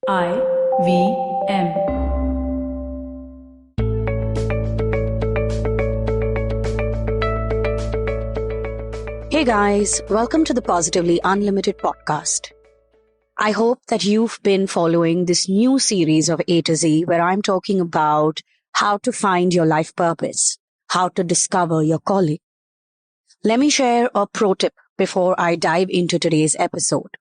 IVM. Hey guys, welcome to the Positively Unlimited podcast. I hope that you've been following this new series of A to Z where I'm talking about how to find your life purpose, how to discover your calling. Let me share a pro tip before I dive into today's episode.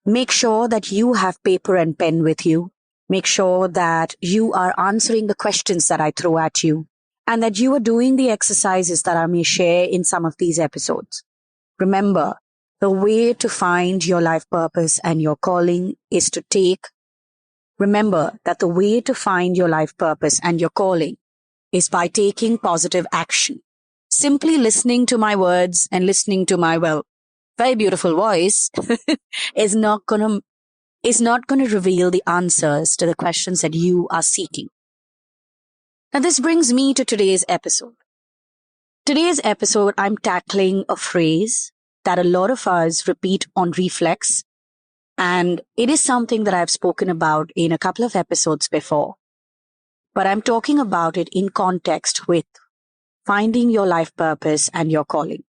Make sure that you have paper and pen with you. Make sure that you are answering the questions that I throw at you and that you are doing the exercises that I may share in some of these episodes. Remember, the way to find your life purpose and your calling is to remember that the way to find your life purpose and your calling is by taking positive action. Simply listening to my words and listening to my, very beautiful voice is not gonna reveal the answers to the questions that you are seeking. Now, this brings me to today's episode. Today's episode, I'm tackling a phrase that a lot of us repeat on reflex, and it is something that I've spoken about in a couple of episodes before. But I'm talking about it in context with finding your life purpose and your calling.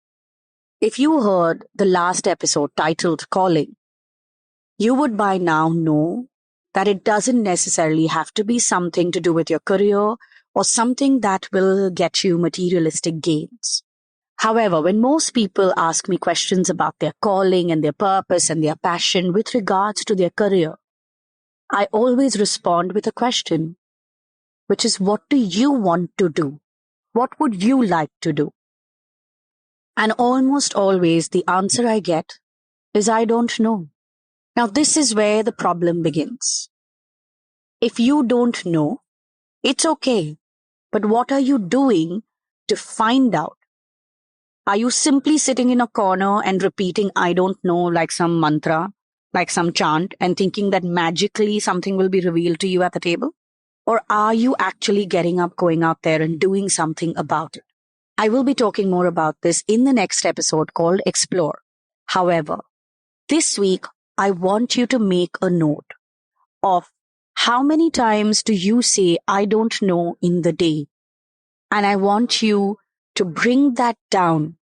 If you heard the last episode titled Calling, you would by now know that it doesn't necessarily have to be something to do with your career or something that will get you materialistic gains. However, when most people ask me questions about their calling and their purpose and their passion with regards to their career, I always respond with a question, which is, what do you want to do? What would you like to do? And almost always the answer I get is, I don't know. Now, this is where the problem begins. If you don't know, it's okay. But what are you doing to find out? Are you simply sitting in a corner and repeating, I don't know, like some mantra, like some chant, and thinking that magically something will be revealed to you at the table? Or are you actually getting up, going out there and doing something about it? I will be talking more about this in the next episode called Explore. However, this week, I want you to make a note of how many times do you say, I don't know in the day? And I want you to bring that down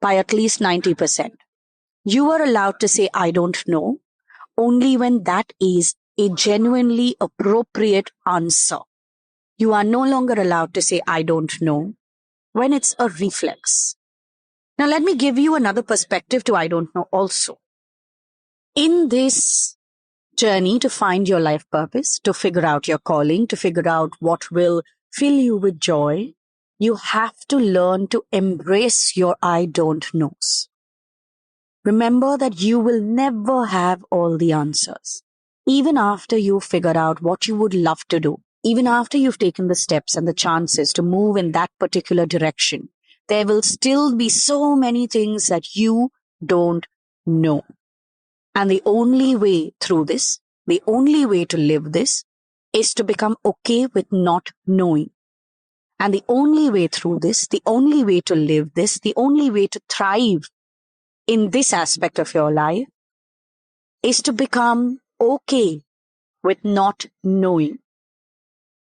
by at least 90%. You are allowed to say, I don't know, only when that is a genuinely appropriate answer. You are no longer allowed to say, I don't know, when it's a reflex. Now, let me give you another perspective to I don't know also. In this journey to find your life purpose, to figure out your calling, to figure out what will fill you with joy, you have to learn to embrace your I don't knows. Remember that you will never have all the answers. Even after you figure out what you would love to do, even after you've taken the steps and the chances to move in that particular direction, there will still be so many things that you don't know. And the only way through this, the only way to live this, is to become okay with not knowing. And the only way through this, the only way to live this, the only way to thrive in this aspect of your life is to become okay with not knowing.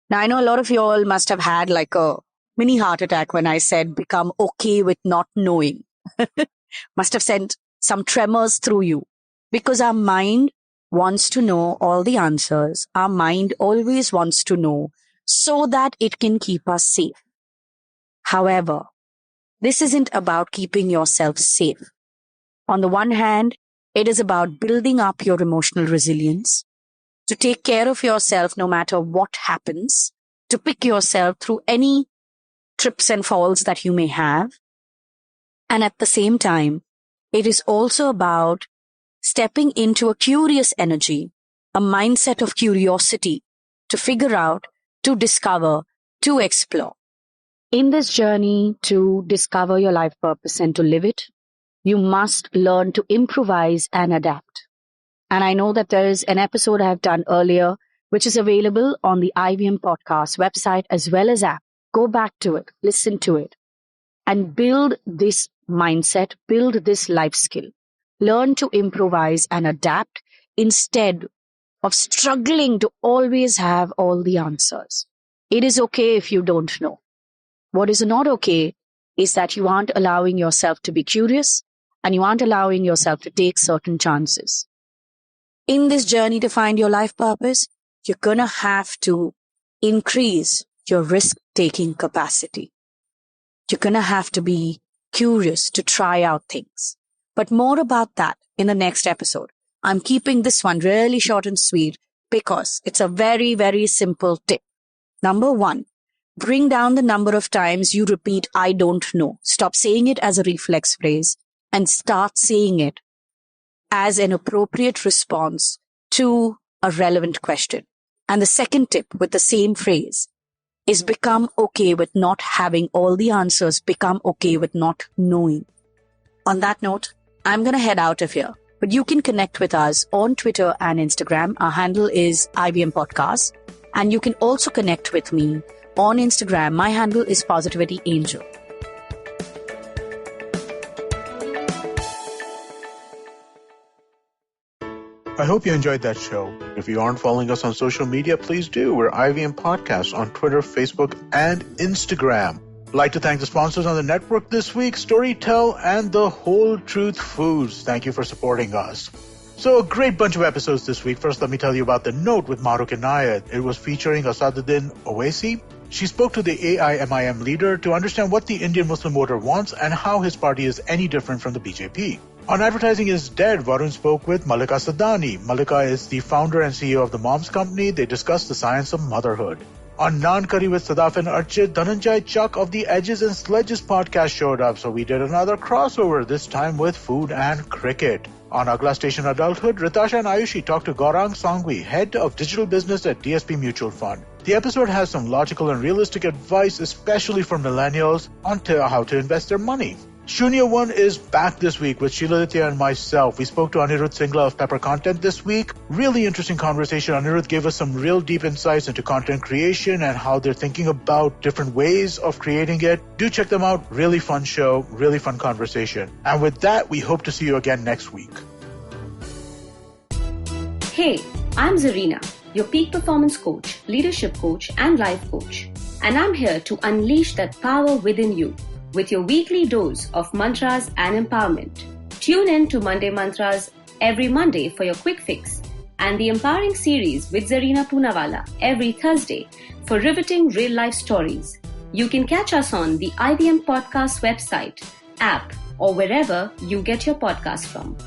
Now, I know a lot of you all must have had like a mini heart attack when I said become okay with not knowing. Must have sent some tremors through you because our mind wants to know all the answers. Our mind always wants to know so that it can keep us safe. However, this isn't about keeping yourself safe. On the one hand, it is about building up your emotional resilience, to take care of yourself no matter what happens, to pick yourself through any trips and falls that you may have. And at the same time, it is also about stepping into a curious energy, a mindset of curiosity, to figure out, to discover, to explore. In this journey to discover your life purpose and to live it, you must learn to improvise and adapt. And I know that there is an episode I have done earlier, which is available on the IVM podcast website as well as app. Go back to it, listen to it, and build this mindset, build this life skill. Learn to improvise and adapt instead of struggling to always have all the answers. It is okay if you don't know. What is not okay is that you aren't allowing yourself to be curious and you aren't allowing yourself to take certain chances. In this journey to find your life purpose, you're going to have to increase your risk-taking capacity. You're going to have to be curious to try out things. But more about that in the next episode. I'm keeping this one really short and sweet because it's a very, very simple tip. Number 1, bring down the number of times you repeat, I don't know. Stop saying it as a reflex phrase and start saying it as an appropriate response to a relevant question. And the second tip with the same phrase is become okay with not having all the answers, become okay with not knowing. On that note, I'm going to head out of here, but you can connect with us on Twitter and Instagram. Our handle is IBM Podcast. And you can also connect with me on Instagram. My handle is Positivity Angel. I hope you enjoyed that show. If you aren't following us on social media, please do. We're IVM Podcasts on Twitter, Facebook, and Instagram. I'd like to thank the sponsors on the network this week, Storytel and The Whole Truth Foods. Thank you for supporting us. So a great bunch of episodes this week. First, let me tell you about The Note with Maruk Inayat. It was featuring Asaduddin Owaisi. She spoke to the AIMIM leader to understand what the Indian Muslim voter wants and how his party is any different from the BJP. On Advertising is Dead, Varun spoke with Malika Sadani. Malika is the founder and CEO of the Moms Company. They discussed the science of motherhood. On Naan Curry with Sadaf and Archit, Dhananjay Chuck of the Edges and Sledges podcast showed up, so we did another crossover, this time with food and cricket. On Agla Station Adulthood, Ritasha and Ayushi talked to Gaurang Sangvi, head of digital business at DSP Mutual Fund. The episode has some logical and realistic advice, especially for millennials, on how to invest their money. Shunya One is back this week with Sheila Ditya and myself. We spoke to Anirudh Singla of Pepper Content this week. Really interesting conversation. Anirudh gave us some real deep insights into content creation and how they're thinking about different ways of creating it. Do check them out. Really fun show, really fun conversation. And with that, we hope to see you again next week. Hey, I'm Zarina, your peak performance coach, leadership coach, and life coach. And I'm here to unleash that power within you with your weekly dose of mantras and empowerment. Tune in to Monday Mantras every Monday for your quick fix and the Empowering series with Zarina Poonawalla every Thursday for riveting real-life stories. You can catch us on the IBM Podcast website, app, or wherever you get your podcast from.